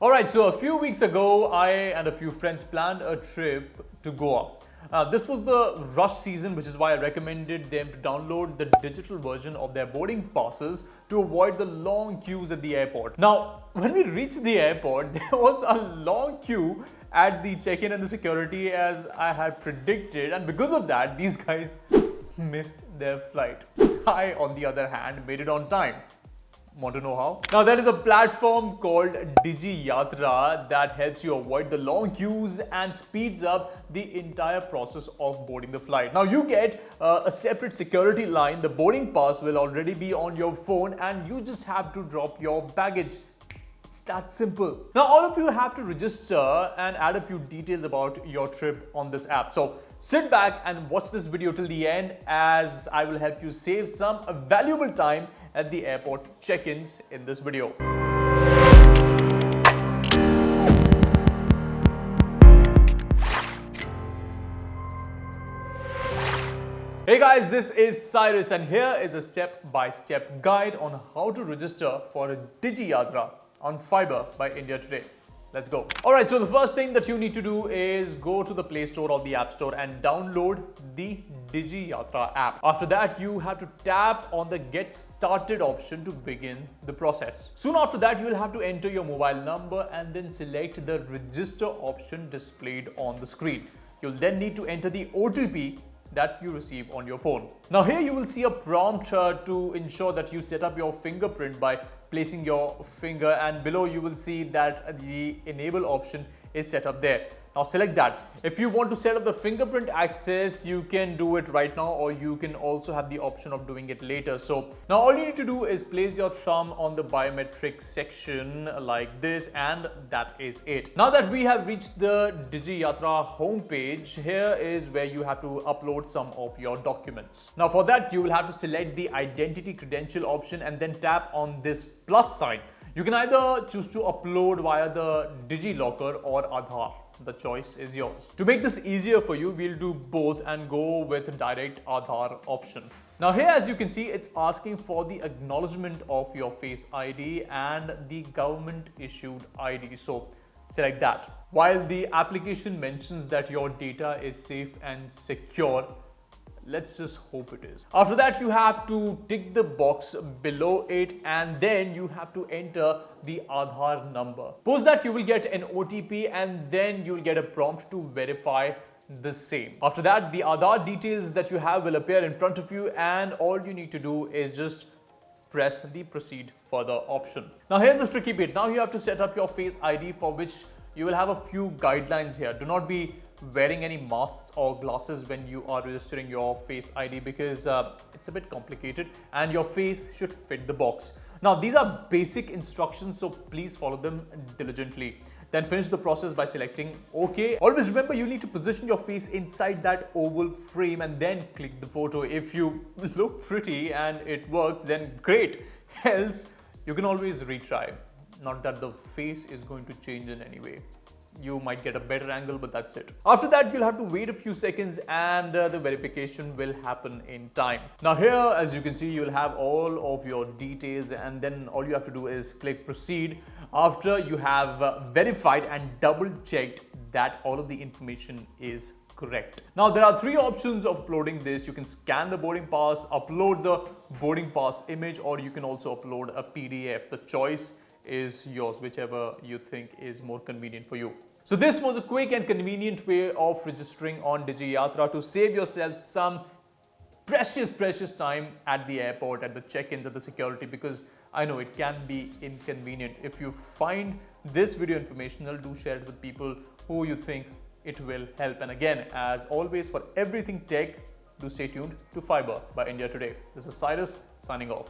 Alright, so a few weeks ago, I and a few friends planned a trip to Goa. This was the rush season, which is why I recommended them to download the digital version of their boarding passes to avoid the long queues at the airport. Now, when we reached the airport, there was a long queue at the check-in and the security as I had predicted, and because of that, these guys missed their flight. I, on the other hand, made it on time. Want to know how? Now, there is a platform called Digi Yatra that helps you avoid the long queues and speeds up the entire process of boarding the flight. Now, you get a separate security line. The boarding pass will already be on your phone and you just have to drop your baggage. It's that simple. Now, all of you have to register and add a few details about your trip on this app. So sit back and watch this video till the end as I will help you save some valuable time at the airport check-ins in this video. Hey guys, this is Cyrus and here is a step-by-step guide on how to register for a Digi Yatra on Fiiber by India Today. Let's go. Alright, so the first thing that you need to do is go to the Play Store or the App Store and download the Digi Yatra app. After that, you have to tap on the Get Started option to begin the process. Soon after that, you will have to enter your mobile number and then select the Register option displayed on the screen. You'll then need to enter the OTP that you receive on your phone. Now here you will see a prompt to ensure that you set up your fingerprint by placing your finger, and below you will see that the enable option is set up there. Now select that. If you want to set up the fingerprint access, you can do it right now, or you can also have the option of doing it later. So now all you need to do is place your thumb on the biometrics section like this, and that is it. Now that we have reached the Digi Yatra homepage, here is where you have to upload some of your documents. Now for that, you will have to select the identity credential option and then tap on this plus sign. You can either choose to upload via the DigiLocker or Aadhaar. The choice is yours. To make this easier for you, we'll do both and go with direct Aadhaar option. Now here, as you can see, it's asking for the acknowledgement of your Face ID and the government issued ID. So select that. While the application mentions that your data is safe and secure, let's just hope it is. After that, you have to tick the box below it and then you have to enter the Aadhaar number. Post that, you will get an OTP and then you will get a prompt to verify the same. After that, the Aadhaar details that you have will appear in front of you and all you need to do is just press the proceed further option. Now here's the tricky bit. Now you have to set up your Face ID, for which you will have a few guidelines here. Do not be wearing any masks or glasses when you are registering your Face ID because it's a bit complicated and your face should fit the box. Now these are basic instructions, so please follow them diligently. Then finish the process by selecting OK. Always remember, you need to position your face inside that oval frame and then click the photo. If you look pretty and it works, then great. Else, you can always retry. Not that the face is going to change in any way. You might get a better angle, but that's it. After that, you'll have to wait a few seconds and the verification will happen in time. Now here, as you can see, you'll have all of your details and then all you have to do is click proceed after you have verified and double checked that all of the information is correct. Now there are three options of uploading this. You can scan the boarding pass, upload the boarding pass image, or you can also upload a PDF. The choice is yours, whichever you think is more convenient for you. So this was a quick and convenient way of registering on Digi Yatra to save yourself some precious time at the airport, at the check-ins, at the security, because I know it can be inconvenient. If you find this video informational, do share it with people who you think it will help. And again, as always, for everything tech, do stay tuned to Fiiber by India Today. This is Cyrus signing off.